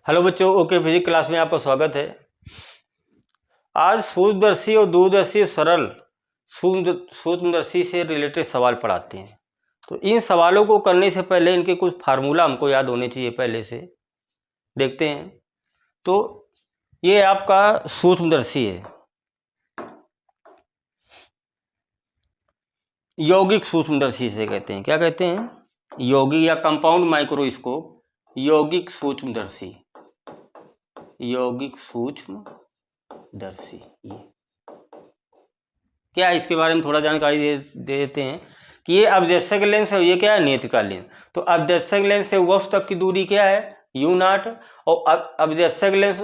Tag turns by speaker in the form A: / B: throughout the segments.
A: Hello बच्चों, okay physics class में आपका स्वागत है। आज सूक्ष्मदर्शी और दूरदर्शी सरल सूक्ष्मदर्शी से रिलेटेड सवाल पढ़ाते हैं। तो इन सवालों को करने से पहले इनके कुछ फार्मूला हमको याद होने चाहिए, पहले से देखते हैं। तो ये आपका सूक्ष्मदर्शी है, यौगिक सूक्ष्मदर्शी से कहते हैं। क्या कहते हैं? यौगिक या कंपाउंड माइक्रोस्कोप, यौगिक सूक्ष्मदर्शी, यौगिक सूक्ष्मदर्शी। ये क्या है, इसके बारे में थोड़ा जानकारी दे देते हैं कि ये अवदर्शक लेंस है, ये क्या है, नेत्रिका लेंस। तो अवदर्शक लेंस से वस्तु तक की दूरी क्या है, u0। और अवदर्शक लेंस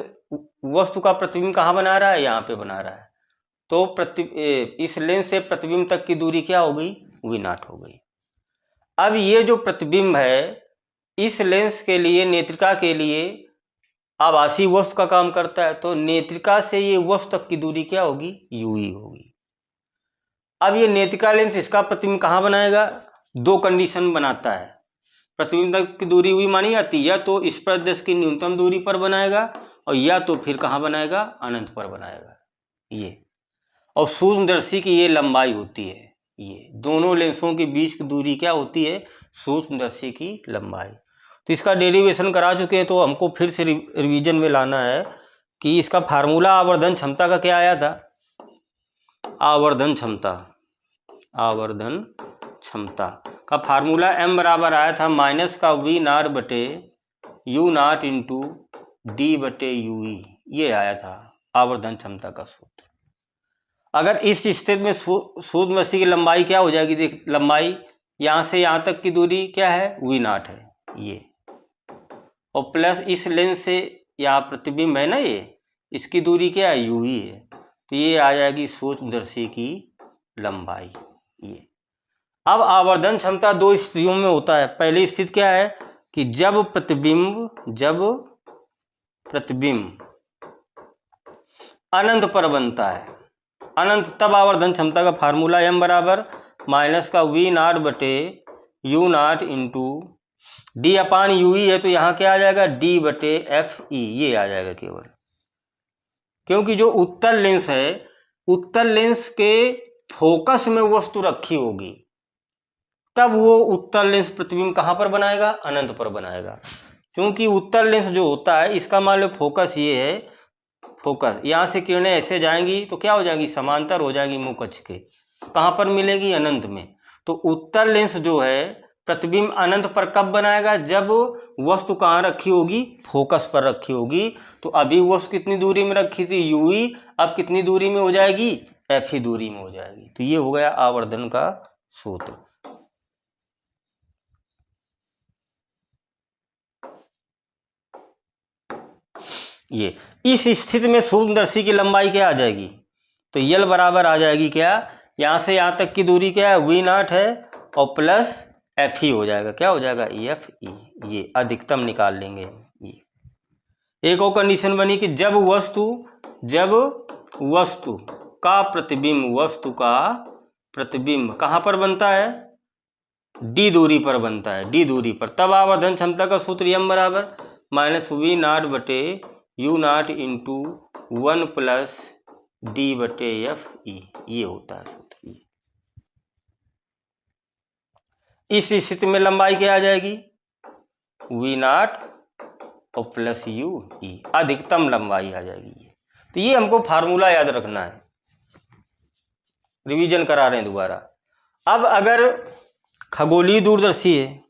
A: वस्तु का प्रतिबिंब कहाँ बना रहा है, यहाँ पे बना रहा है। तो इस लेंस से प्रतिबिंब तक की दूरी क्या हो गई, v0 हो गई। अब ये जो प्रतिबिंब है इस लेंस के लिए, नेत्रिका के लिए आभासी वस्तु का काम करता है। तो नेत्रिका से ये वस्तु तक की दूरी क्या होगी, ue होगी। अब ये नेत्रिका लेंस इसका प्रतिबिंब कहाँ बनाएगा, दो कंडीशन बनाता है। प्रतिबिंब तक की दूरी हुई मानी जाती है, या तो इस प्रदेश की न्यूनतम दूरी पर बनाएगा, और या तो फिर कहाँ बनाएगा, अनंत पर बनाएगा ये। और सूक्ष्मदर्शी की ये लंबाई होती है, ये दोनों लेंसों के बीच की दूरी क्या होती है, सूक्ष्मदर्शी की लंबाई। तो इसका डेरिवेशन करा चुके हैं, तो हमको फिर से रिवीजन में लाना है कि इसका फार्मूला आवर्धन क्षमता का क्या आया था। आवर्धन क्षमता, आवर्धन क्षमता का फार्मूला m बराबर आया था -v0 बटे u0 इंटू डी बटे ue। ये आया था आवर्धन क्षमता का सूत्र। अगर इस स्थिति में सूक्ष्मदर्शी की लंबाई क्या हो जाएगी, देख लंबाई यहाँ से यहाँ तक की दूरी क्या है, v0 है ये, और प्लस इस लेंस से यहाँ प्रतिबिंब है ना, ये इसकी दूरी क्या है, ue है। तो ये आ जाएगी सूक्ष्मदर्शी की लंबाई ये। अब आवर्धन क्षमता दो स्थितियों में होता है। पहली स्थिति क्या है कि जब प्रतिबिंब अनंत पर बनता है, अनंत, तब आवर्धन क्षमता का फार्मूला m बराबर -v0 बटे u0 इंटू डी अपान ue है। तो यहाँ क्या आ जाएगा, d बटे fe, ये आ जाएगा केवल। क्योंकि जो उत्तल लेंस है, उत्तल लेंस के फोकस में वस्तु रखी होगी, तब वो उत्तल लेंस प्रतिबिंब कहाँ पर बनाएगा, अनंत पर बनाएगा। क्योंकि उत्तल लेंस जो होता है इसका मान लो फोकस ये है, फोकस यहाँ से किरणें ऐसे जाएंगी तो क्या हो जाएगी, समांतर हो जाएगी मुख अक्ष के, कहाँ पर मिलेगी, अनंत में। तो उत्तल लेंस जो है प्रतिबिंब अनंत पर कब बनाएगा, जब वस्तु कहाँ रखी होगी, फोकस पर रखी होगी। तो अभी वस्तु कितनी दूरी में रखी थी, ue, अब कितनी दूरी में हो जाएगी, fe दूरी में हो जाएगी। तो ये हो गया आवर्धन का सूत्र। ये इस स्थिति में सूक्ष्मदर्शी की लंबाई क्या आ जाएगी, तो यल बराबर आ जाएगी क्या, यहाँ से यहाँ तक की दूरी क्या है, v0 है, और प्लस fe हो जाएगा, क्या हो जाएगा, fe। ये अधिकतम निकाल लेंगे। ये एक और कंडीशन बनी कि जब वस्तु का प्रतिबिंब कहाँ पर बनता है, d दूरी पर बनता है, d दूरी पर, तब आवर्धन क्षमता का सूत्र m बराबर -v0 बटे u0 इंटू 1 प्लस डी बटे fe, ये होता है सूत्र। इस स्थिति में लंबाई क्या आ जाएगी, v0 और प्लस ue, अधिकतम लंबाई आ जाएगी। तो ये हमको फार्मूला याद रखना है, रिवीजन करा रहे हैं दोबारा। अब अगर खगोलीय दूरदर्शी है,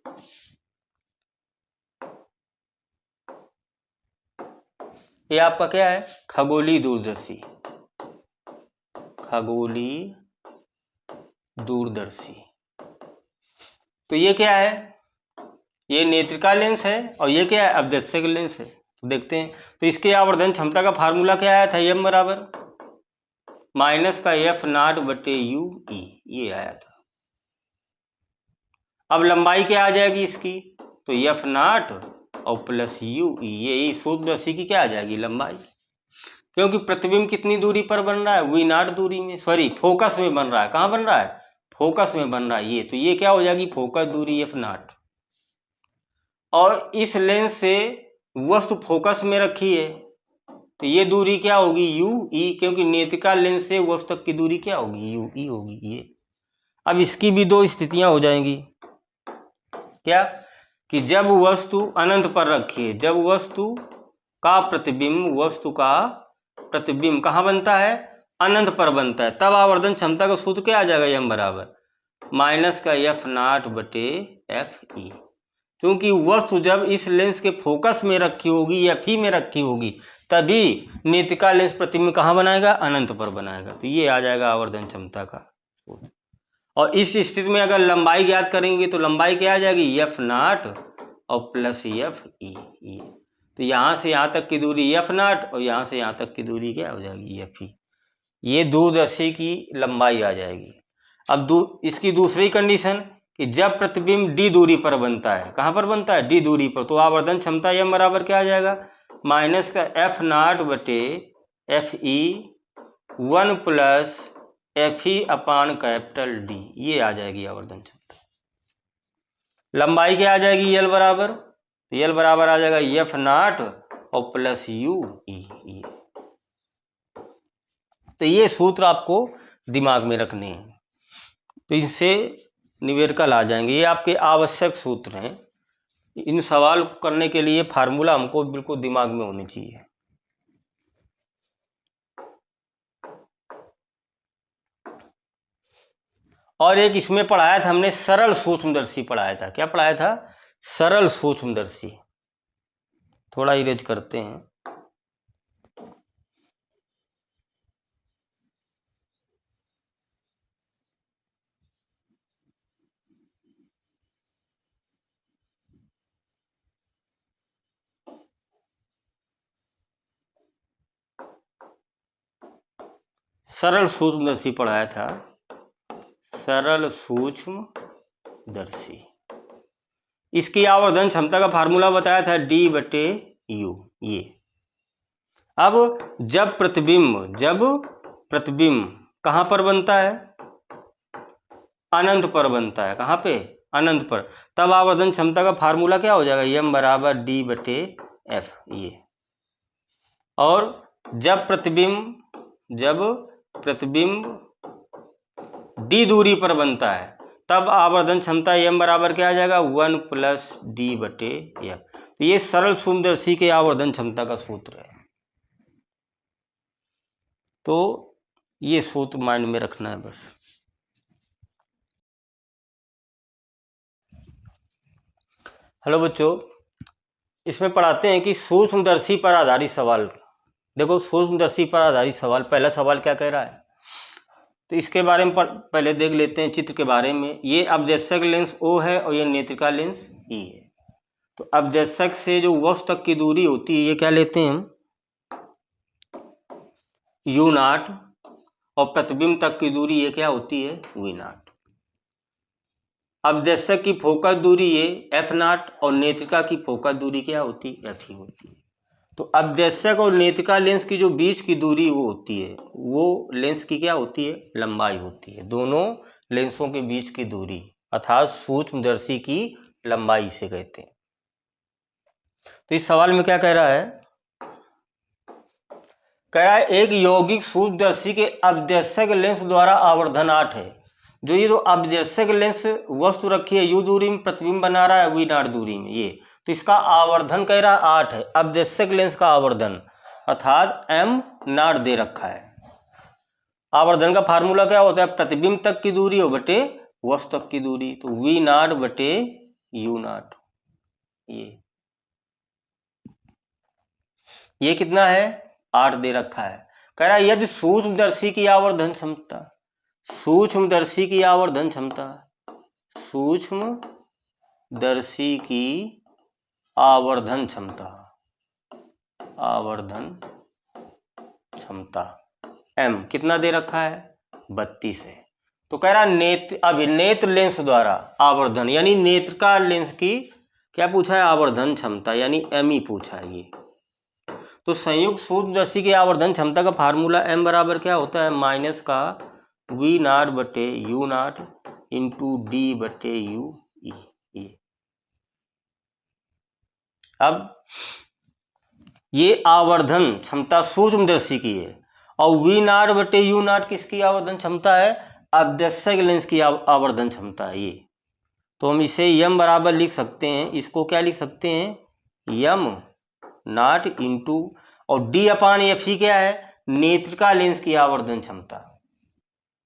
A: ये आपका क्या है, खगोलीय दूरदर्शी, खगोलीय दूरदर्शी। तो ये क्या है, ये नेत्रिका लेंस है, और ये क्या है, अवदर्शक लेंस है। तो देखते हैं, तो इसके आवर्धन क्षमता का फार्मूला क्या आया था, m बराबर -f0 बटे ue, ये आया था। अब लंबाई क्या आ जाएगी इसकी, तो f0 और प्लस ue, ये सूक्ष्मदर्शी की क्या आ जाएगी, लंबाई। क्योंकि प्रतिबिंब कितनी दूरी पर बन रहा है, v0 दूरी में, सॉरी फोकस में बन रहा है, कहाँ बन रहा है, फोकस में बन रहा है ये। तो ये क्या हो जाएगी, फोकस दूरी f0, और इस लेंस से वस्तु फोकस में रखी है तो ये दूरी क्या होगी, यू ई, क्योंकि नेत्रिका लेंस से वस्तु तक की दूरी क्या होगी, यू ई होगी ये। अब इसकी भी दो स्थितियां हो जाएंगी, क्या कि जब वस्तु अनंत पर रखी है, जब वस्तु का प्रतिबिंब कहाँ बनता है, अनंत पर बनता है, तब आवर्धन क्षमता का सूत्र क्या आ जाएगा, एम बराबर माइनस का एफ नॉट बटे एफ ई। क्योंकि वस्तु जब इस लेंस के फोकस में रखी होगी या फी में रखी होगी तभी नेत्रिका लेंस प्रतिबिंब कहाँ बनाएगा, अनंत पर बनाएगा। तो ये आ जाएगा आवर्धन क्षमता का सूत्र। और इस स्थिति में अगर लंबाई ज्ञात करेंगे तो लंबाई क्या आ जाएगी, एफ नॉट और प्लस एफ ई। तो यहाँ से यहाँ तक की दूरी एफ नॉट और यहाँ से यहाँ तक की दूरी क्या हो जाएगी, एफ ई। ये दूरदर्शी की लंबाई आ जाएगी। अब इसकी दूसरी कंडीशन कि जब प्रतिबिंब डी दूरी पर बनता है, कहाँ पर बनता है, डी दूरी पर, तो आवर्धन क्षमता एम बराबर क्या आ जाएगा, माइनस का एफ नॉट बटे F E 1 plus F E अपान कैपिटल डी, ये आ जाएगी आवर्धन क्षमता। लंबाई क्या आ जाएगी, एल बराबर, एल बराबर आ जाएगा एफ नॉट और प्लस यू ई। तो ये सूत्र आपको दिमाग में रखने हैं, तो इनसे न्यूमेरिकल आ जाएंगे। ये आपके आवश्यक सूत्र हैं, इन सवाल करने के लिए फार्मूला हमको बिल्कुल दिमाग में होनी चाहिए। और एक इसमें पढ़ाया था हमने सरल सूक्ष्मदर्शी पढ़ाया था, क्या पढ़ाया था, सरल सूक्ष्मदर्शी। थोड़ा इरेज करते हैं, सरल सूक्ष्मदर्शी पढ़ाया था, सरल सूक्ष्मदर्शी। इसकी आवर्धन क्षमता का फार्मूला बताया था डी बटे यू ये। अब जब प्रतिबिंब कहाँ पर बनता है, अनंत पर बनता है, कहाँ पे, अनंत पर, तब आवर्धन क्षमता का फार्मूला क्या हो जाएगा, एम बराबर डी बटे एफ ये। और जब प्रतिबिंब डी दूरी पर बनता है तब आवर्धन क्षमता एम बराबर क्या आ जाएगा, 1 प्लस डी बटे एफ। तो ये सरल सूक्ष्मदर्शी के आवर्धन क्षमता का सूत्र है। तो ये सूत्र माइंड में रखना है बस। हेलो बच्चों, इसमें पढ़ाते हैं कि सूक्ष्मदर्शी पर आधारित सवाल। देखो सूक्ष्मदर्शी पर आधारित सवाल, पहला सवाल क्या कह रहा है, तो इसके बारे में पहले देख लेते हैं चित्र के बारे में। ये अपवर्तक लेंस O है और ये नेत्रिका लेंस E है। तो अपवर्तक से जो वस्तु तक की दूरी होती है ये क्या लेते हैं हम, U नॉट, और प्रतिबिंब तक की दूरी ये क्या होती है, V नॉट। अपवर्तक की फोकस दूरी ये F नॉट और नेत्रिका की फोकस दूरी क्या होती है, F ही होती है। तो अपवर्तक और नेत्रिका लेंस की जो बीच की दूरी वो होती है, वो लेंस की क्या होती है, लंबाई होती है। दोनों लेंसों के बीच की दूरी अर्थात सूक्ष्मदर्शी की लंबाई इसे कहते हैं। तो इस सवाल में क्या कह रहा है, कह रहा है एक यौगिक सूक्ष्मदर्शी के अपवर्तक लेंस द्वारा आवर्धन 8 है। जो ये तो अपवर्तक लेंस वस्तु रखी है U दूरी में, प्रतिबिंब बना रहा है V नॉट दूरी में ये, तो इसका आवर्धन कह रहा है 8 है। अपवर्तक लेंस का आवर्धन अर्थात M नॉट दे रखा है। आवर्धन का फार्मूला क्या होता है, प्रतिबिंब तक की दूरी हो बटे वस्तु तक की दूरी, तो V नॉट बटे U नॉट। ये कितना है, 8 दे रखा है। कह रहा है यदि सूक्ष्मदर्शी की आवर्धन क्षमता, सूक्ष्मदर्शी की आवर्धन क्षमता, सूक्ष्मदर्शी की आवर्धन क्षमता M कितना दे रखा है, 32 है। तो कह रहा अभिनेत्र लेंस द्वारा आवर्धन यानी नेत्रिका लेंस की क्या पूछा है, आवर्धन क्षमता यानी M ही पूछा है ये। तो संयुक्त सूक्ष्मदर्शी की आवर्धन क्षमता का फार्मूला M बराबर क्या होता है, माइनस का V नॉट बटे U नॉट इंटू D बटे U ई। अब ये आवर्धन क्षमता सूक्ष्मदर्शी की है, और वी नाट बटे यू नाट किसकी आवर्धन क्षमता है? अवदर्शक लेंस की आवर्धन क्षमता है ये। तो हम इसे यम बराबर लिख सकते हैं, इसको क्या लिख सकते हैं? यम नाट इंटू, और डी अपान एफ ही क्या है? नेत्रिका लेंस की आवर्धन क्षमता,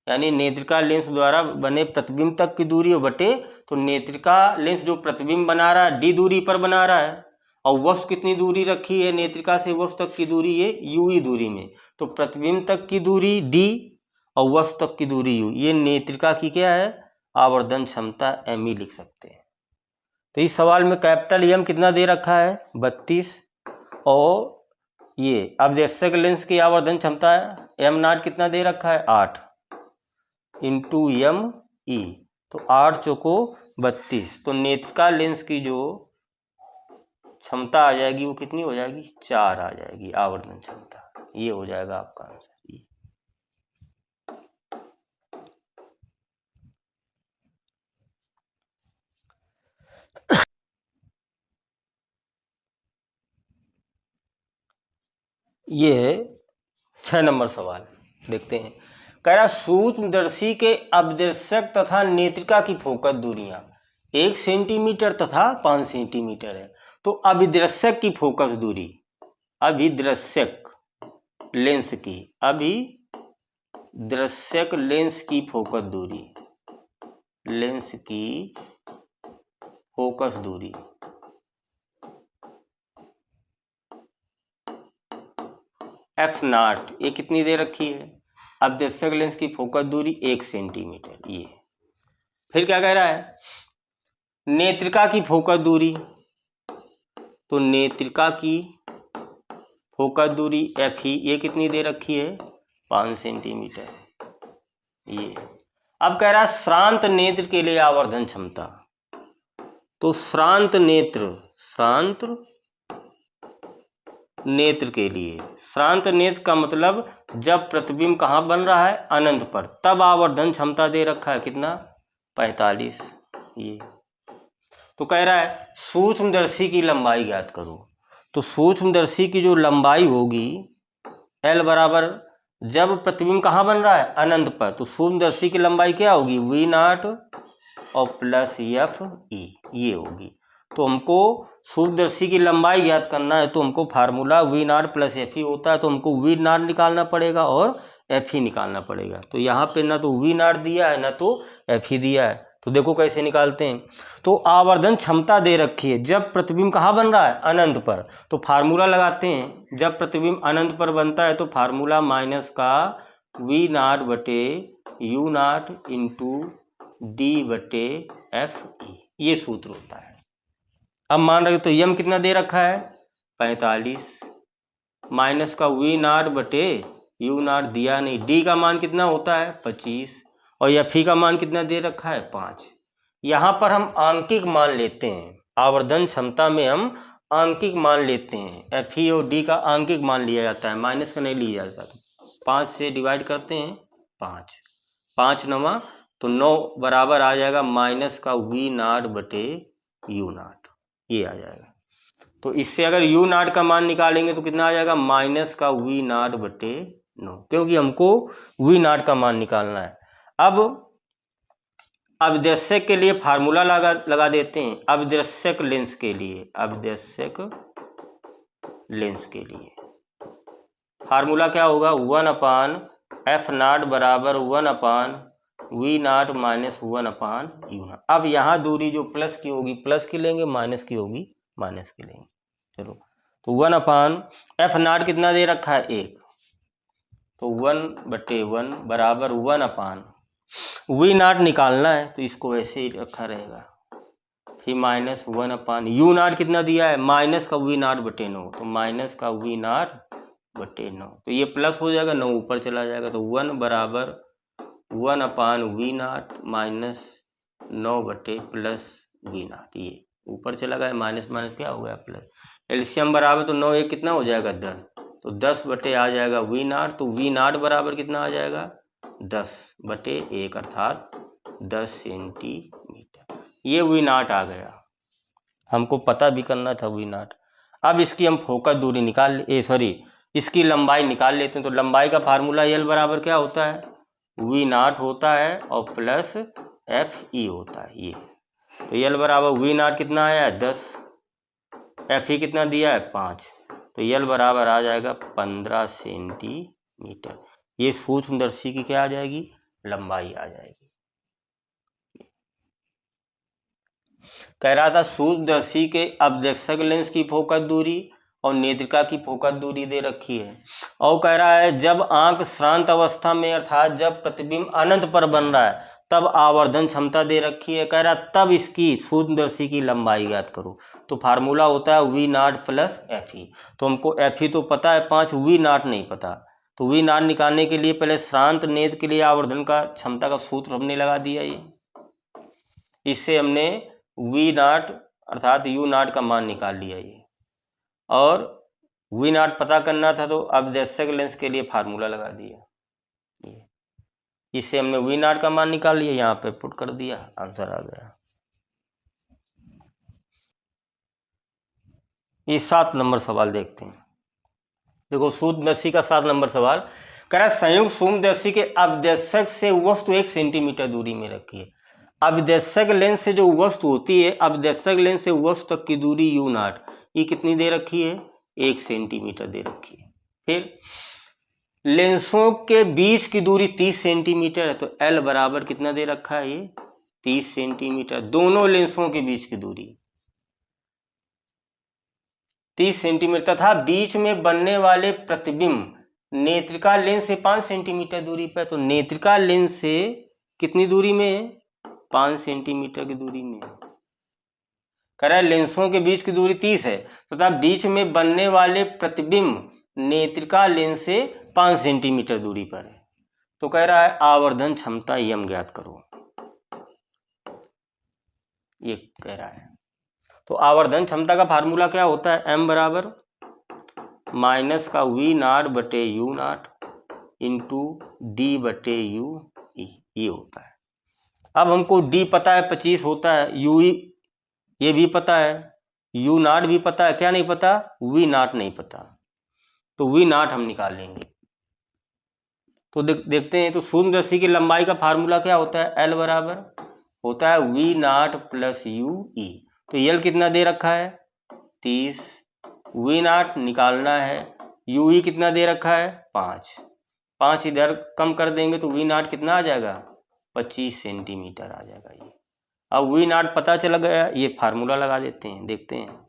A: यानी नेत्रिका लेंस द्वारा बने प्रतिबिंब तक की दूरी बटे, तो नेत्रिका लेंस जो प्रतिबिंब बना रहा है डी दूरी पर बना रहा है, और वस्तु कितनी दूरी रखी है नेत्रिका से वस्तु तक की दूरी ये यू ही दूरी में, तो प्रतिबिंब तक की दूरी डी और वस्तु तक की दूरी यू, ये नेत्रिका की क्या है? आवर्धन क्षमता एम ही लिख सकते हैं। तो इस सवाल में कैपिटल एम कितना दे रखा है? 32, और ये अवदर्शक लेंस की आवर्धन क्षमता है एम नाट कितना दे रखा है? 8 इंटू एम ई, तो 8 चौको 32, तो नेत्रिका लेंस की जो क्षमता आ जाएगी वो कितनी हो जाएगी? 4 आ जाएगी आवर्धन क्षमता। ये हो जाएगा आपका आंसर। ये 6 नंबर सवाल देखते हैं। कह रहा सूक्ष्मदर्शी के अवदर्शक तथा नेत्रिका की फोकस दूरियां 1 सेंटीमीटर तथा 5 सेंटीमीटर है, तो अभिदर्शक की फोकस दूरी, अभिदर्शक लेंस की, अभिदर्शक लेंस की फोकस दूरी, लेंस की फोकस दूरी एफ नाट, ये कितनी दे रखी है? अवदर्शक लेंस की फोकस दूरी 1 सेंटीमीटर। ये फिर क्या कह रहा है? नेत्रिका की फोकस दूरी, तो नेत्रिका की फोकस दूरी एफ ही, ये कितनी दे रखी है? 5 सेंटीमीटर। ये अब कह रहा है श्रांत नेत्र के लिए आवर्धन क्षमता, तो श्रांत नेत्र के लिए, श्रांत नेत्र का मतलब जब प्रतिबिंब कहाँ बन रहा है? अनंत पर, तब आवर्धन क्षमता दे रखा है कितना? 45। ये तो कह रहा है सूक्ष्मदर्शी की लंबाई ज्ञात करो, तो सूक्ष्मदर्शी की जो लंबाई होगी एल बराबर, जब प्रतिबिंब कहाँ बन रहा है? अनंत पर, तो सूक्ष्मदर्शी की लंबाई क्या होगी? वी नाट और प्लस एफ ई, ये होगी। तो हमको सूक्ष्मदर्शी की लंबाई ज्ञात करना है, तो हमको formula V naught plus F E होता है, तो हमको वी नाट निकालना पड़ेगा और एफ ई निकालना पड़ेगा। तो यहाँ पे ना तो वी नाट दिया है ना तो एफ ई दिया है, तो देखो कैसे निकालते हैं। तो आवर्धन क्षमता दे रखी है जब प्रतिबिंब कहाँ बन रहा है? अनंत पर, तो फार्मूला लगाते हैं। जब प्रतिबिंब अनंत पर बनता है तो फार्मूला माइनस का वी नाट बटे यू नाट इंटू डी बटे एफ ई, ये सूत्र होता है। अब मान रहे तो यम कितना दे रखा है? 45, माइनस का वी नाट बटे यू नाट दिया नहीं, डी का मान कितना होता है? 25, और एफ ई का मान कितना दे रखा है? 5। यहाँ पर हम आंकिक मान लेते हैं, आवर्धन क्षमता में हम आंकिक मान लेते हैं, एफ ई और डी का आंकिक मान लिया जाता है, माइनस का नहीं लिया जाता। तो 5 से डिवाइड करते हैं, 5 9, तो 9 बराबर आ जाएगा माइनस का वी नाट बटे यू नाट, ये आ जाएगा। तो इससे अगर यू नाट का मान निकालेंगे तो कितना आ जाएगा? माइनस का वी नाट बटे 9, क्योंकि हमको वी नाट का मान निकालना है। अब अवदर्शक के लिए फार्मूला लगा देते हैं, अवदर्शक लेंस के लिए, अवदर्शक लेंस के लिए फार्मूला क्या होगा? 1 एफ नाट बराबर 1 वी नाट माइनस 1 यू नाट। अब यहाँ दूरी जो प्लस की होगी प्लस की लेंगे, माइनस की होगी माइनस की लेंगे। चलो, तो 1 एफ नाट कितना दे रखा है? 1, तो 1/1 बराबर 1 वी नाट निकालना है, तो इसको वैसे ही रखा रहेगा, फिर माइनस 1 यू नाट कितना दिया है? माइनस का वी नाट बटे 9, तो माइनस का वी नाट बटे 9, तो ये प्लस हो जाएगा, 9 ऊपर चला जाएगा, तो 1 बराबर 1 वी नाट माइनस 9 बटे प्लस वी नाट, ये ऊपर चला गया, माइनस माइनस क्या हो गया? प्लस। एलसीएम बराबर, तो 9 1 कितना हो जाएगा? 10, तो 10 बटे आ जाएगा वी नाट, तो वी नाट बराबर कितना आ जाएगा? 10/1 अर्थात 10 सेंटीमीटर। ये वी नाट आ गया, हमको पता भी करना था वी नाट। अब इसकी हम फोकस दूरी इसकी लंबाई निकाल लेते हैं। तो लंबाई का फार्मूला एल बराबर क्या होता है, वी नॉट होता है और प्लस एफ ई होता है ये। तो एल बराबर वी नॉट कितना आया है 10, एफ ई कितना दिया है 5, तो एल बराबर आ जाएगा 15 सेंटीमीटर। ये सूक्ष्मदर्शी की क्या आ जाएगी, लंबाई आ जाएगी। कह रहा था सूक्ष्मदर्शी के अपवर्तक लेंस की फोकस दूरी और नेत्रिका की फोकस दूरी दे रखी है, और कह रहा है जब आंख श्रांत अवस्था में अर्थात जब प्रतिबिंब अनंत पर बन रहा है तब आवर्धन क्षमता दे रखी है। कह रहा तब इसकी सूक्ष्मदर्शी की लंबाई ज्ञात करो। तो फार्मूला होता है V naught plus F E. तो हमको एफ ई तो पता है 5, वी नॉट नहीं पता। तो वी नॉट निकालने के लिए पहले श्रांत नेत्र के लिए आवर्धन का क्षमता का सूत्र हमने लगा दिया। ये इससे हमने वी नॉट अर्थात यू नॉट का मान निकाल लिया ये, और वी नॉट पता करना था तो अपवर्तक लेंस के लिए फार्मूला लगा दिया ये। इससे हमने वी नॉट का मान निकाल लिया, यहाँ पे पुट कर दिया, आंसर आ गया। ये 7 नंबर सवाल देखते हैं। देखो सूक्ष्मदर्शी का 7 नंबर सवाल कह रहा है संयुक्त सूक्ष्मदर्शी के अपवर्तक से वस्तु 1 सेंटीमीटर दूरी में रखी है। अपवर्तक लेंस से जो वस्तु होती है, अपवर्तक लेंस से वस्तु तक की दूरी यू नॉट, ये कितनी दे रखी है 1 सेंटीमीटर दे रखी है। फिर लेंसों के बीच की दूरी 30 सेंटीमीटर है, तो एल बराबर कितना दे रखा है ये 30 सेंटीमीटर। दोनों लेंसों के बीच की दूरी 30 सेंटीमीटर तथा बीच में बनने वाले प्रतिबिंब नेत्रिका लेंस से 5 सेंटीमीटर दूरी पर। तो नेत्रिका लेंस से कितनी दूरी में है 5 सेंटीमीटर की दूरी में। कह रहा है लेंसों के बीच की दूरी 30 है तथा बीच में बनने वाले प्रतिबिंब नेत्रिका लेंस से 5 सेंटीमीटर दूरी पर है। तो कह रहा है आवर्धन क्षमता यम ज्ञात करो, ये कह रहा है। तो आवर्धन क्षमता का फार्मूला क्या होता है, एम बराबर माइनस का वी नॉट बटे यू नॉट इंटू डी बटे यू ई, ये होता है। अब हमको डी पता है 25 होता है, यू ये भी पता है, यू नॉट भी पता है, क्या नहीं पता, वी नॉट नहीं पता। तो वी नॉट हम निकाल लेंगे। तो देखते हैं। तो सूक्ष्मदर्शी की लंबाई का फार्मूला क्या होता है, एल बराबर होता है V naught plus U E. तो एल कितना दे रखा है 30, वी नॉट निकालना है, यू ई कितना दे रखा है 5 इधर कम कर देंगे तो वी नॉट कितना आ जाएगा 25 सेंटीमीटर आ जाएगा ये। अब वी नॉट पता चला गया, ये फार्मूला लगा देते हैं, देखते हैं।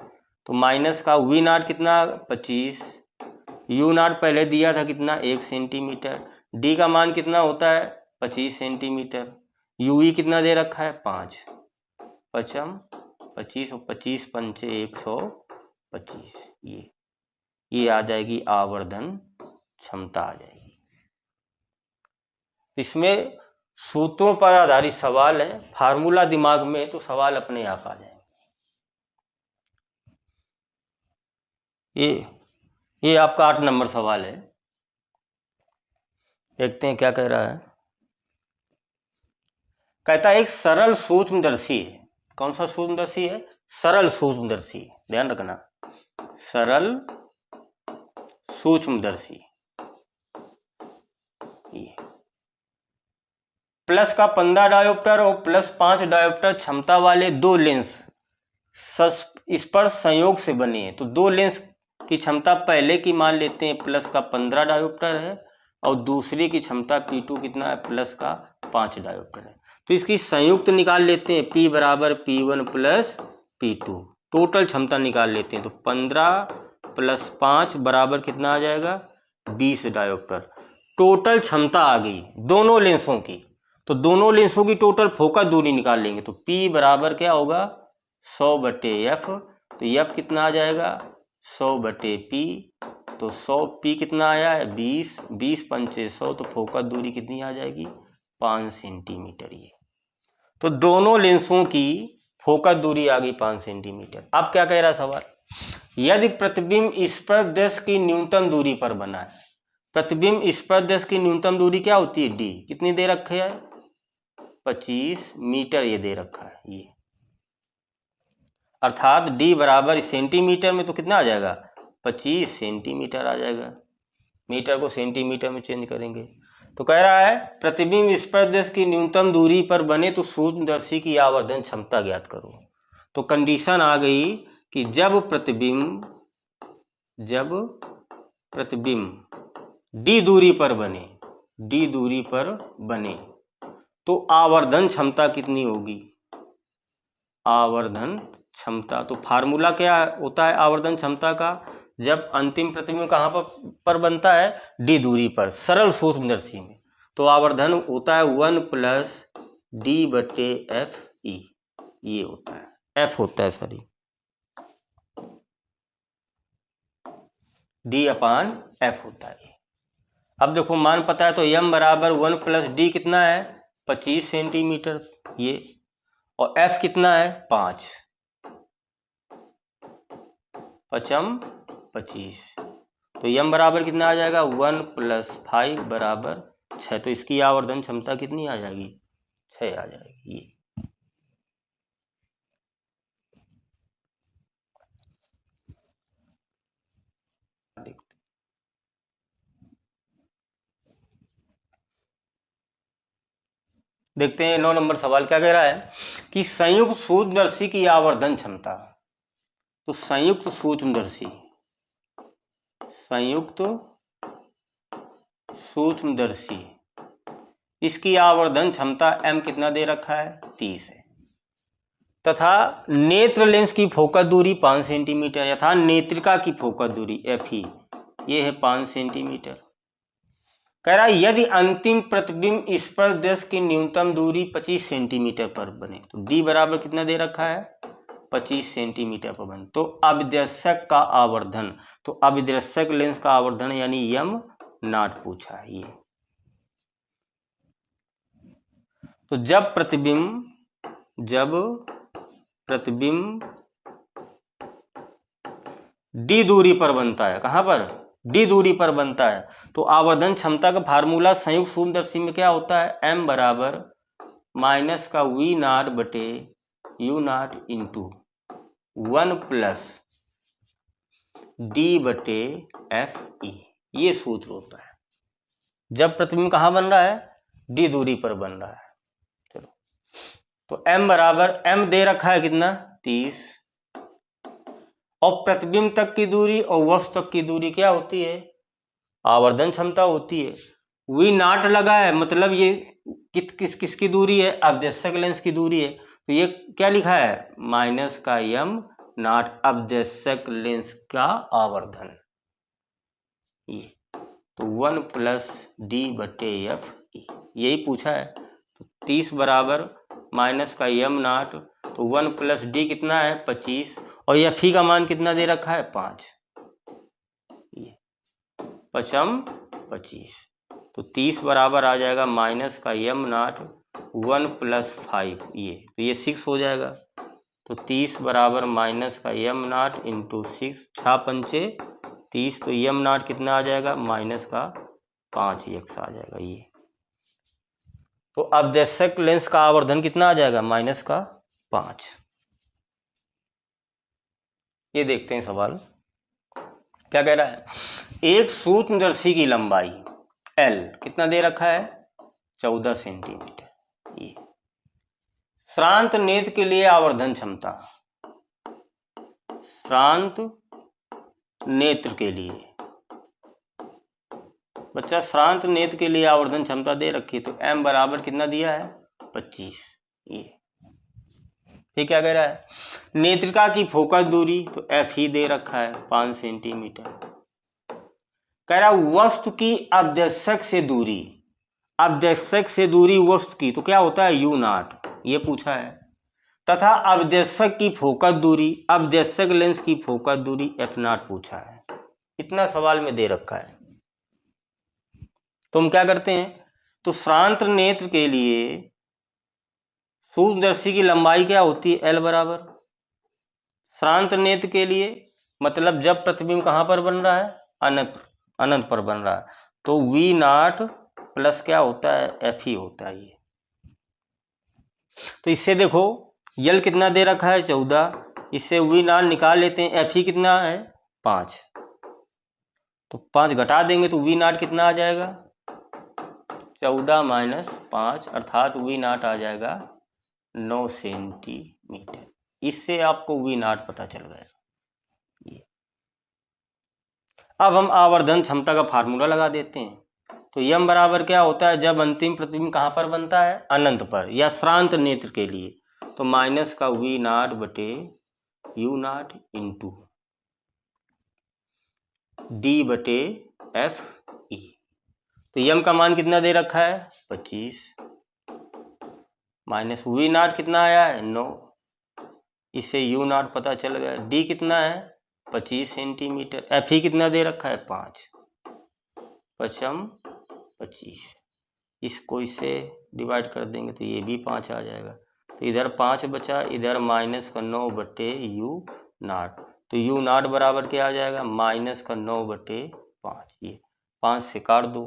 A: तो माइनस का वी नॉट कितना 25, यू नॉट पहले दिया था कितना 1 सेंटीमीटर, डी का मान कितना होता है 25 सेंटीमीटर, यू ई कितना दे रखा है 5, 25 और 25 पंचे 125, ये आ जाएगी आवर्धन क्षमता आ जाएगी। इसमें सूत्रों पर आधारित सवाल है, फार्मूला दिमाग में तो सवाल अपने आप आ जाएंगे। ये आपका 8 नंबर सवाल है, देखते हैं क्या कह रहा है। कहता है एक सरल सूक्ष्मदर्शी है, कौन सा सूक्ष्मदर्शी है, सरल सूक्ष्मदर्शी, ध्यान रखना सरल सूक्ष्मदर्शी, ये प्लस का 15 डायोप्टर और प्लस 5 डायोप्टर क्षमता वाले 2 लेंस स्पर्श संयोग से बने हैं। तो 2 लेंस की क्षमता पहले की मान लेते हैं प्लस का 15 डायोप्टर है और दूसरी की क्षमता P2 कितना है प्लस का 5 डायोप्टर है। तो इसकी संयुक्त निकाल लेते हैं, P बराबर P1 प्लस P2, टोटल क्षमता निकाल लेते हैं। तो 15 प्लस 5 बराबर कितना आ जाएगा 20 डायोप्टर। टोटल क्षमता आ गई दोनों लेंसों की, तो दोनों लेंसों की टोटल फोकस दूरी निकाल लेंगे। तो P बराबर क्या होगा 100 बटे F, तो F कितना आ जाएगा 100 बटे P, तो 100 P कितना आया है 20 पंचे 100, तो फोकस दूरी कितनी आ जाएगी 5 सेंटीमीटर। ये तो दोनों लेंसों की फोकस दूरी आ गई 5 सेंटीमीटर। अब क्या कह रहा है सवाल, यदि प्रतिबिंब स्पर्शदर्श की न्यूनतम दूरी पर बना है, प्रतिबिंब स्पर्शदर्श की न्यूनतम दूरी क्या होती है D, कितनी दे रखी है 25 मीटर ये दे रखा है। ये अर्थात d बराबर सेंटीमीटर में तो कितना आ जाएगा, 25 सेंटीमीटर आ जाएगा। मीटर को सेंटीमीटर में चेंज करेंगे। तो कह रहा है प्रतिबिंब स्पर्शदेश की न्यूनतम दूरी पर बने तो सूक्ष्मदर्शी की आवर्धन क्षमता ज्ञात करो। तो कंडीशन आ गई कि जब प्रतिबिंब d दूरी पर बने तो आवर्धन क्षमता कितनी होगी, आवर्धन क्षमता। तो फार्मूला क्या होता है आवर्धन क्षमता का, जब अंतिम प्रतिबिंब कहाँ पर बनता है, d दूरी पर सरल सूक्ष्मदर्शी में, तो आवर्धन होता है 1 प्लस d/f(e), ये होता है, f होता है सॉरी, d/f होता है। अब देखो मान पता है तो m बराबर 1 प्लस d कितना है 25 सेंटीमीटर ये, और f कितना है 5, 25, तो m बराबर कितना आ जाएगा 1 प्लस 5 बराबर 6। तो इसकी आवर्धन क्षमता कितनी आ जाएगी, 6 आ जाएगी। ये देखते हैं 9 नंबर सवाल क्या कह रहा है कि संयुक्त सूक्ष्मदर्शी की आवर्धन क्षमता। तो संयुक्त सूक्ष्मदर्शी इसकी आवर्धन क्षमता m कितना दे रखा है 30 है, तथा नेत्र लेंस की फोकस दूरी 5 सेंटीमीटर, यथा नेत्रिका की फोकस दूरी FE ये है 5 सेंटीमीटर। कह रहा है यदि अंतिम प्रतिबिंब स्पर्शदेश की न्यूनतम दूरी 25 सेंटीमीटर पर बने, तो d बराबर कितना दे रखा है 25 सेंटीमीटर पर बने, तो अभिदर्शक का आवर्धन, तो अभिदर्शक लेंस का आवर्धन यानी m0 पूछा है ये। तो जब प्रतिबिंब d दूरी पर बनता है, कहाँ पर d दूरी पर बनता है, तो आवर्धन क्षमता का फार्मूला संयुक्त सूक्ष्मदर्शी में क्या होता है, m बराबर माइनस का v0/u0 इंटू 1 प्लस d/fe, ये सूत्र होता है जब प्रतिबिंब कहाँ बन रहा है, d दूरी पर बन रहा है। चलो तो m बराबर m दे रखा है कितना 30, और प्रतिबिंब तक की दूरी और वस्तु तक की दूरी क्या होती है, आवर्धन क्षमता होती है। v0 लगा है मतलब ये किसकी दूरी है, अवदर्शक लेंस की दूरी है, तो ये क्या लिखा है माइनस का m0 अवदर्शक लेंस का आवर्धन ये, तो 1 प्लस d/f यही पूछा है। तो 30 बराबर माइनस का m0, तो 1 प्लस d कितना है 25, और यह फी का मान कितना दे रखा है 5, ये 25, तो 30 बराबर आ जाएगा माइनस का m0 1 प्लस 5 ये, तो ये 6 हो जाएगा। तो 30 बराबर माइनस का m0 इंटू 6, 6 पंचे 30, तो m0 कितना आ जाएगा माइनस का 5x आ जाएगा ये। तो अवदर्शक लेंस का आवर्धन कितना आ जाएगा माइनस का 5। ये देखते हैं सवाल क्या कह रहा है, एक सूक्ष्मदर्शी की लंबाई L कितना दे रखा है 14 सेंटीमीटर ये, श्रांत नेत्र के लिए आवर्धन क्षमता, श्रांत नेत्र के लिए बच्चा श्रांत नेत्र के लिए आवर्धन क्षमता दे रखी है, तो m बराबर कितना दिया है 25 ये क्या कह रहा है, नेत्रिका की फोकस दूरी तो f ही दे रखा है 5 सेंटीमीटर। कह रहा वस्तु की अवदर्शक से दूरी वस्तु की तो क्या होता है u0 ये पूछा है, तथा अवदर्शक की फोकस दूरी, अवदर्शक लेंस की फोकस दूरी f0 पूछा है। इतना सवाल में दे रखा है। तो हम क्या करते हैं, तो श्रांत नेत्र के लिए सूक्ष्मदर्शी की लंबाई क्या होती है L बराबर, श्रांत नेत्र के लिए मतलब जब प्रतिबिंब कहाँ पर बन रहा है अनंत पर बन रहा है, तो v0 प्लस क्या होता है f ही होता है ये। तो इससे देखो यल कितना दे रखा है 14, इससे वी नॉट निकाल लेते हैं। एफ ही कितना है 5, तो 5 घटा देंगे तो वी नॉट कितना आ जाएगा 14 माइनस 5, अर्थात वी नॉट आ जाएगा 9 सेंटीमीटर। इससे आपको वी नॉट पता चल गया। अब हम आवर्धन क्षमता का फार्मूला लगा देते हैं। तो यम बराबर क्या होता है, जब अंतिम प्रतिबिंब कहाँ पर बनता है, अनंत पर या श्रांत नेत्र के लिए, तो माइनस का वी नॉट बटे यू नॉट इंटू डी बटे एफ ई। तो यम का मान कितना दे रखा है 25, माइनस वी नॉट कितना आया है 9, इससे यू नॉट पता चल गया। डी कितना है 25 सेंटीमीटर। एफ ई कितना दे रखा है 5, 25, इसको इससे डिवाइड कर देंगे तो ये भी 5 आ जाएगा। तो इधर 5 बचा, इधर माइनस का 9 बटे यू नॉट। तो यू नॉट बराबर क्या आ जाएगा माइनस का 9 बटे 5। ये 5 से काट दो,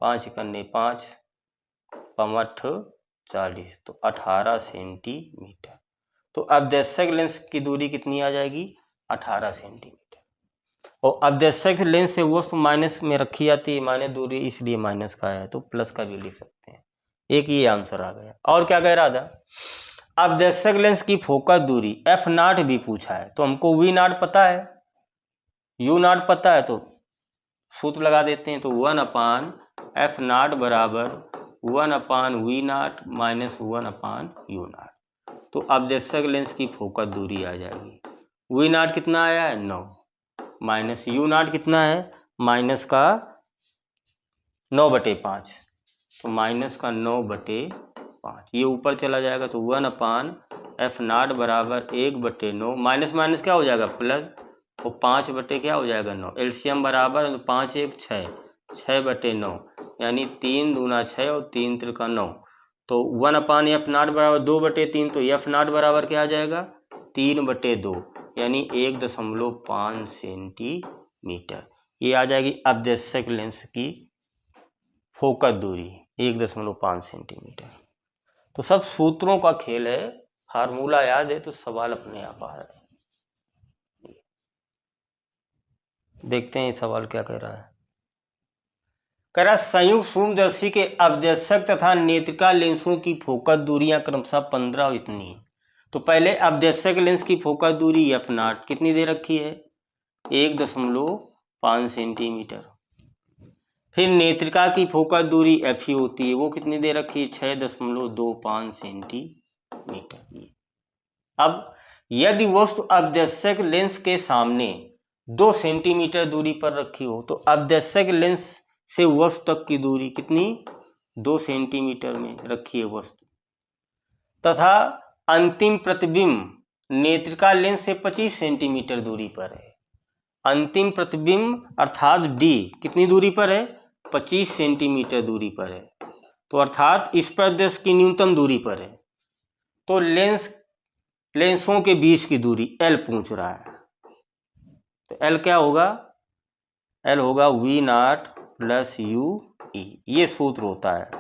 A: 5 करने 5, 5 40, तो 18 सेंटीमीटर। तो अपदर्शक लेंस की दूरी कितनी आ जाएगी 18 सेंटीमीटर। और अपदर्शक लेंस से वस्तु माइनस में रखी जाती है, माइनस दूरी इसलिए माइनस का है, तो प्लस का भी लिख सकते हैं। एक ये आंसर आ गया। और क्या कह रहा था, अपदर्शक लेंस की फोकस दूरी एफ नॉट भी पूछा है, तो हमको वी नॉट पता है, यू नॉट पता है, तो सूत्र लगा देते हैं। तो 1 एफ नॉट बराबर 1 V naught minus 1 U naught. तो अपदर्शक लेंस की फोकस दूरी आ जाएगी, वी नॉट कितना आया है 9, माइनस यू नॉट कितना है माइनस का 9 बटे 5, तो माइनस का 9 बटे 5, ये ऊपर चला जाएगा। तो 1 एफ नॉट बराबर 1 बटे 9, माइनस माइनस क्या हो जाएगा प्लस, और 5 बटे क्या हो जाएगा 9। एलसीएम बराबर 5 1 6, 6 बटे 9, यानी 3 दूना 6 और 3 त्रिका 9। तो 1 एफ नॉट बराबर 2 बटे 3, तो एफ नॉट बराबर क्या आ जाएगा 3 बटे 2, यानी 1.5 सेंटीमीटर। ये आ जाएगी अपदर्शक लेंस की फोकस दूरी 1.5 सेंटीमीटर। तो सब सूत्रों का खेल है, फार्मूला याद है तो सवाल अपने आप आ रहा है। देखते हैं सवाल क्या कह रहा है। कह रहा संयुक्त सूक्ष्मदर्शी के अपदर्शक तथा नेत्रिका लेंसों की फोकस दूरियां क्रमशः 15 और इतनी है। तो पहले अपदर्शक लेंस की फोकस दूरी एफ नॉट कितनी दे रखी है 1.5 सेंटीमीटर। फिर नेत्रिका की फोकस दूरी एफ ई होती है, वो कितनी दे रखी है 6.25 सेंटीमीटर। अब यदि वस्तु अपदर्शक लेंस के सामने 2 सेंटीमीटर दूरी पर रखी हो, तो अपदर्शक लेंस से वस्तु तक की दूरी कितनी 2 सेंटीमीटर में रखी है वस्तु, तथा अंतिम प्रतिबिंब नेत्रिका लेंस से 25 सेंटीमीटर दूरी पर है। अंतिम प्रतिबिंब अर्थात डी कितनी दूरी पर है 25 सेंटीमीटर दूरी पर है, तो अर्थात इस प्रदेश की न्यूनतम दूरी पर है। तो लेंसों के बीच की दूरी एल पूछ रहा है, तो एल क्या होगा, एल होगा V naught plus U E. ये सूत्र होता है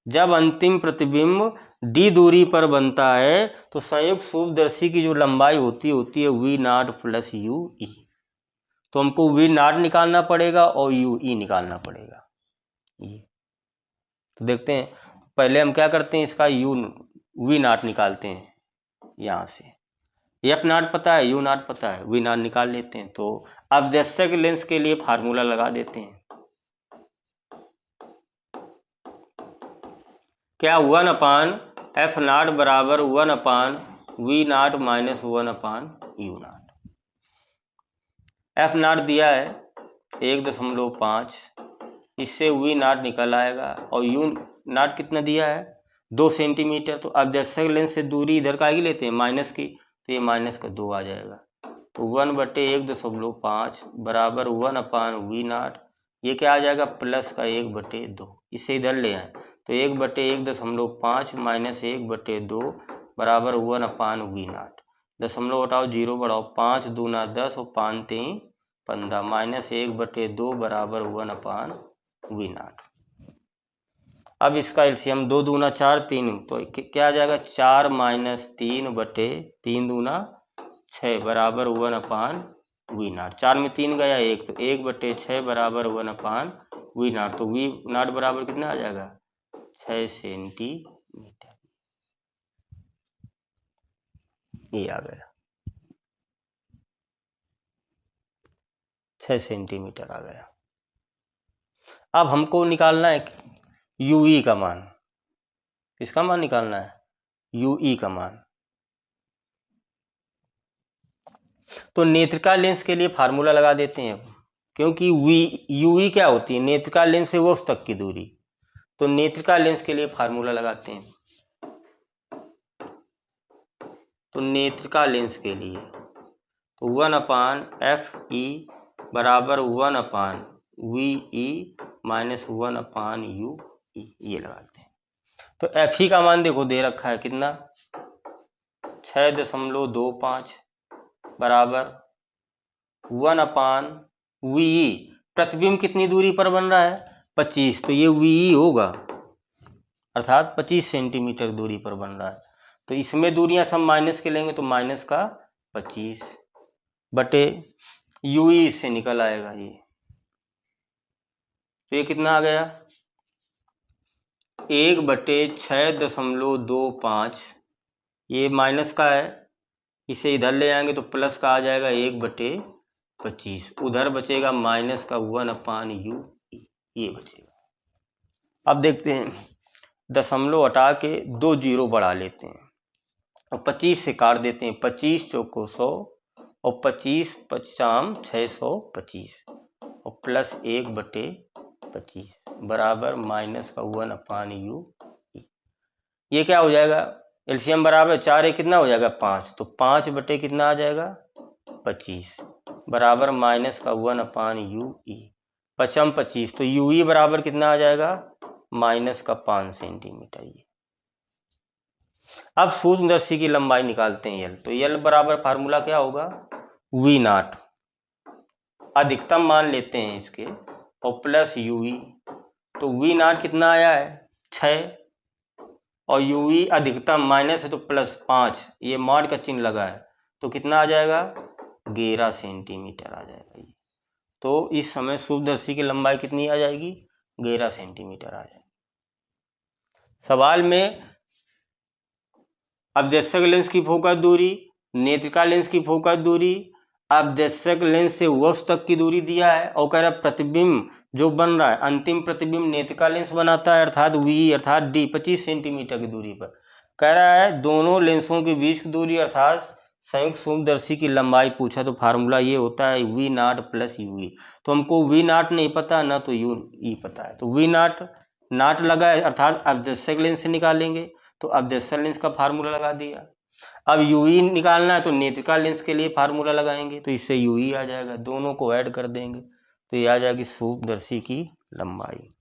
A: जब अंतिम प्रतिबिंब डी दूरी पर बनता है, तो संयुक्त सूक्ष्मदर्शी की जो लंबाई होती है V naught plus U E. तो हमको वी नॉट निकालना पड़ेगा और यू ई निकालना पड़ेगा। ये तो देखते हैं, पहले हम क्या करते हैं, इसका वी नॉट निकालते हैं। यहाँ से एफ नॉट पता है, यू नॉट पता है, वी नॉट निकाल लेते हैं। तो अपदर्शक लेंस के लिए फार्मूला लगा देते हैं। क्या 1 एफ नॉट बराबर 1 V naught minus 1 U naught. F naught दिया है 1.5, इससे वी नॉट निकल आएगा, और यू नॉट कितना दिया है 2 सेंटीमीटर। तो अपदर्शक लेंस से दूरी इधर का ही लेते हैं माइनस की, तो ये माइनस का 2 आ जाएगा। तो 1/1.5 बराबर 1 वी नॉट, ये क्या आ जाएगा प्लस का 1/2, इसे इधर ले आए, तो 1/1.5 माइनस 1/2 बराबर 1 वी नॉट। दशमलव हटाओ 0 बढ़ाओ, 5 दूना 10 और 5 3 15, माइनस 1/2 बराबर 1 वी नॉट। अब इसका एलसीएम 2 दूना 4 3, तो क्या आ जाएगा 4 माइनस 3 बटे 3 दूना 6 बराबर 1/V0। 4 में 3 गया 1, तो 1 बटे 6 बराबर 1/V0। तो V0 बराबर कितना आ जाएगा 6 सेंटीमीटर। ये आ गया 6 सेंटीमीटर आ गया। अब हमको निकालना है यूई का मान। किसका मान निकालना है? यूई का मान। तो नेत्रिका लेंस के लिए फार्मूला लगा देते हैं, क्योंकि यूई क्या होती है? नेत्रिका लेंस से वस्तु तक की दूरी। तो नेत्रिका लेंस के लिए फार्मूला लगाते हैं। तो नेत्रिका लेंस के लिए तो 1/FE बराबर 1/VE माइनस 1/UE, ये लगाते हैं। तो FE का मान देखो दे रखा है कितना 6.25 बराबर 1/VE। प्रतिबिंब कितनी दूरी पर बन रहा है? 25, तो ये VE होगा, अर्थात 25 सेंटीमीटर दूरी पर बन रहा है। तो इसमें दूरियां सब माइनस के लेंगे, तो माइनस का 25 बटे यूई इससे निकल आएगा ये। तो ये कितना आ गया 1/6.25, ये माइनस का है, इसे इधर ले आएंगे तो प्लस का आ जाएगा 1/25, उधर बचेगा माइनस का 1/U, ये बचेगा। अब देखते हैं, दशमलव हटा के 2 जीरो बढ़ा लेते हैं और 25 से काट देते हैं। 25 चौको 100 और 25 पचाम 625 और प्लस 1/25 बराबर माइनस का 1/U। ये क्या हो जाएगा? एलसीएम बराबर 4 है, कितना हो जाएगा 5, तो 5 बटे कितना आ जाएगा 25 बराबर माइनस का 1/UE। पचम 25, तो यूई बराबर कितना आ जाएगा माइनस का 5 सेंटीमीटर। ये अब सूक्ष्मदर्शी की लंबाई निकालते हैं यल। तो यल बराबर फार्मूला क्या होगा V0, अधिकतम मान लेते हैं इसके, और प्लस यूई। तो V0 कितना आया है 6 और यूई अधिकतम माइनस है तो प्लस 5, ये मॉड का चिन्ह लगा है, तो कितना आ जाएगा 11 सेंटीमीटर आ जाएगा ये। तो इस समय सूक्ष्मदर्शी की लंबाई कितनी आ जाएगी 11 सेंटीमीटर आ जाएगी। सवाल में अपदर्शक लेंस की फोकस दूरी, नेत्रिका लेंस की फोकस दूरी, अपदर्शक लेंस से वस्तु तक की दूरी दिया है, और कह रहा है प्रतिबिंब जो बन रहा है अंतिम प्रतिबिंब नेत्रिका लेंस बनाता है, अर्थात वी अर्थात डी 25 सेंटीमीटर की दूरी पर। कह रहा है दोनों लेंसों के बीच की दूरी अर्थात संयुक्त सूक्ष्मदर्शी की लंबाई पूछा, तो फार्मूला ये होता है V0 प्लस यूई। तो हमको V0 नहीं पता ना तो यूई पता है, तो V0 नाट लगा है अर्थात अपदर्शक लेंस से निकालेंगे, तो अपदर्शक लेंस का फार्मूला लगा दिया। अब यूई निकालना है तो नेत्रिका लेंस के लिए फार्मूला लगाएंगे, तो इससे यूई आ जाएगा, दोनों को ऐड कर देंगे तो ये आ जाएगी सूक्ष्मदर्शी की लंबाई।